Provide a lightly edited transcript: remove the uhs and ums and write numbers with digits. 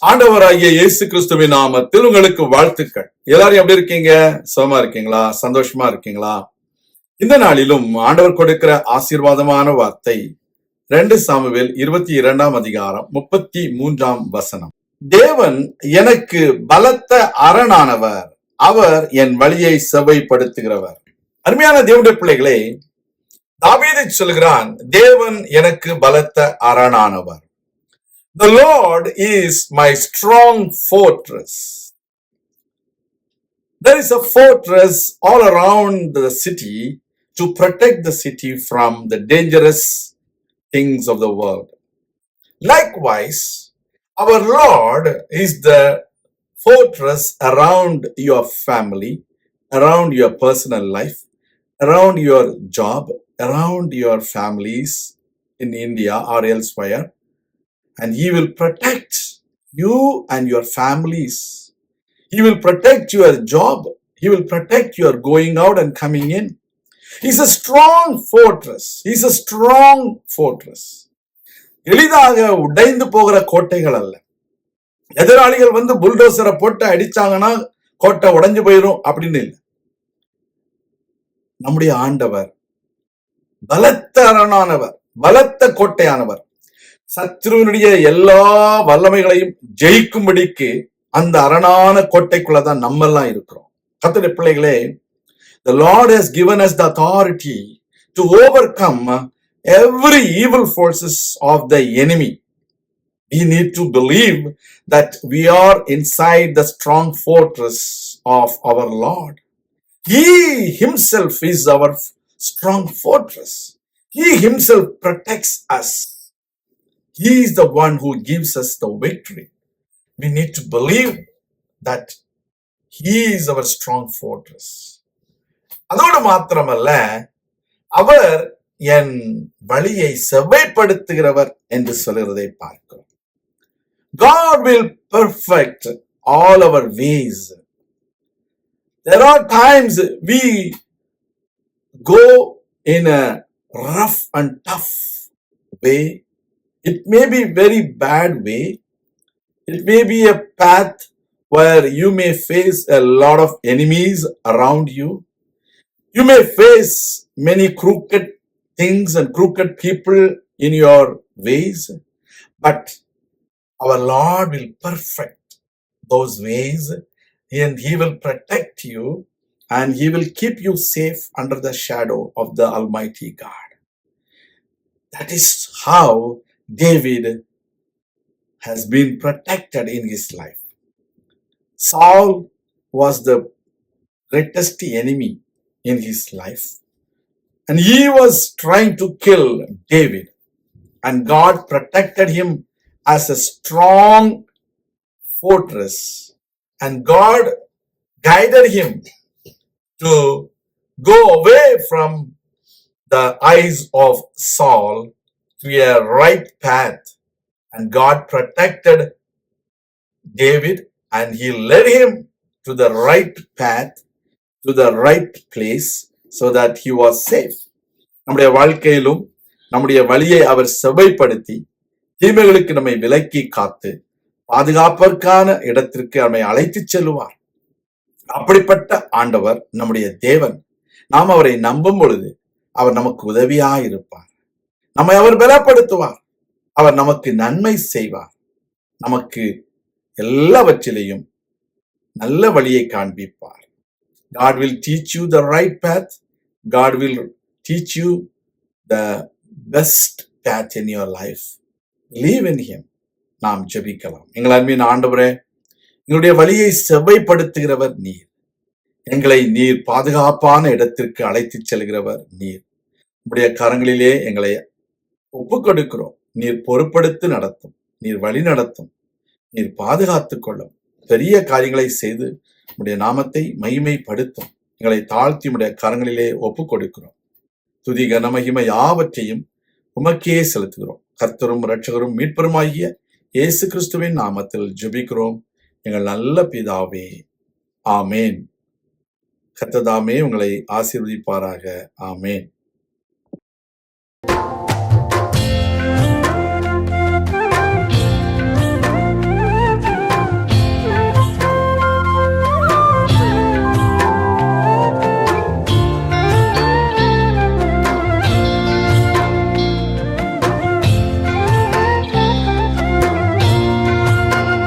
ஆண்டவராகிய இயேசு கிறிஸ்துவின் நாமத்தில் உங்களுக்கு வாழ்த்துக்கள். எல்லாரும் எப்படி இருக்கீங்க? சுகமா இருக்கீங்களா? சந்தோஷமா இருக்கீங்களா? இந்த நாளிலும் ஆண்டவர் கொடுக்கிற ஆசீர்வாதமான வார்த்தை 2 சாமுவேல் 22 அதிகாரம் 33 தேவன் எனக்கு பலத்த அரணானவர், அவர் என் வழியை செவ்வைப்படுத்துகிறவர். அருமையான தேவனுடைய பிள்ளைகளே, தாவீது சொல்கிறான், தேவன் எனக்கு பலத்த அரணானவர். The Lord is my strong fortress. There is a fortress all around the city to protect the city from the dangerous things of the world. Likewise, our Lord is the fortress around your family, around your personal life, around your job, around your families in India or elsewhere. And He will protect you and your families. He will protect your job. He will protect your going out and coming in. He's a strong fortress. He's a strong fortress. எளிதாக உடைந்து போகிற கோட்டைகள் அல்ல. எதிராளிகள் வந்து புல்டோசரை போட்டு அடிச்சாங்கன்னா கோட்டை உடைஞ்சு போயிடும் அப்படின்னு இல்லை. நம்முடைய ஆண்டவர் பலத்த அரணானவர், பலத்த கோட்டையானவர். சத்ருவனுடைய எல்லா வல்லமைகளையும் ஜெயிக்கும்படிக்கு அந்த அரணான கோட்டைக்குள்ளதான் நம்ம எல்லாம் இருக்கிறோம். கர்த்தருடைய பிள்ளைகளே, the Lord has given us the authority to overcome every evil forces of the enemy. We need to believe that we are inside the strong fortress of our Lord. He himself is our strong fortress. He himself protects us. He is the one who gives us the victory. We need to believe that He is our strong fortress. அதோடு மாத்திரமல்ல, அவர் என் வழியை செவ்வைப்படுத்துகிறவர் என்று சொல்கிறதை பார்க்கிறோம். God will perfect all our ways. There are times we go in a rough and tough way. It may be very bad way. It may be a path where you may face a lot of enemies around you. You may face many crooked things and crooked people in your ways. But our Lord will perfect those ways, and He will protect you, and He will keep you safe under the shadow of the Almighty God. That is how David has been protected in his life. Saul was the greatest enemy in his life, and he was trying to kill David, and God protected him as a strong fortress, and God guided him to go away from the eyes of Saul to a right path, and God protected David, and He led him to the right path, to the right place, so that he was safe. நம்முடைய வாழ்க்கையிலும் நம்முடைய வழியை அவர் செவ்வைப்படுத்தி தீமைகளுக்கு நம்மை விலக்கி காத்து பாதுகாப்பதற்கான இடத்திற்கு நம்மை அழைத்துச் செல்லுவார். அப்படிப்பட்ட ஆண்டவர் நம்முடைய தேவன். நாம் அவரை நம்பும் பொழுது அவர் நமக்கு உதவியாயிருப்பார். நம்மை அவர் பலப்படுத்துவார். அவர் நமக்கு நன்மை செய்வார். நமக்கு எல்லாவற்றிலையும் நல்ல வழியை காண்பிப்பார். God will teach you the right path. God will teach you the best path in your life. Believe in Him. நாம் ஜெபிக்கலாம். எங்கள் அன்பின் ஆண்டவரே, எங்களுடைய வழியை செவ்வைப்படுத்துகிறவர் நீர். எங்களை நீர் பாதுகாப்பான இடத்திற்கு அழைத்துச் செல்கிறவர் நீர். உம்முடைய கரங்களிலே எங்களை ஒப்புக் கொடுக்கிறோம். நீர் பொறுப்படுத்தி நடத்தும், நீர் வழி நடத்தும், நீர் பாதுகாத்துக் கொள்ளும், பெரிய காரியங்களை செய்து உம்முடைய நாமத்தை மகிமைப்படுத்தும். எங்களை தாழ்த்தி உம்முடைய கரங்களிலே ஒப்புக் கொடுக்கிறோம். துதி கனமகிமை யாவற்றையும் உமக்கே செலுத்துகிறோம். கர்த்தரும் இரட்சகரும் மீட்பருமாகிய இயேசு கிறிஸ்துவின் நாமத்தில் ஜெபிக்கிறோம் எங்கள் நல்ல பிதாவே, ஆமேன். கர்த்தர் தாமே உங்களை ஆசீர்வதிப்பாராக. ஆமேன்.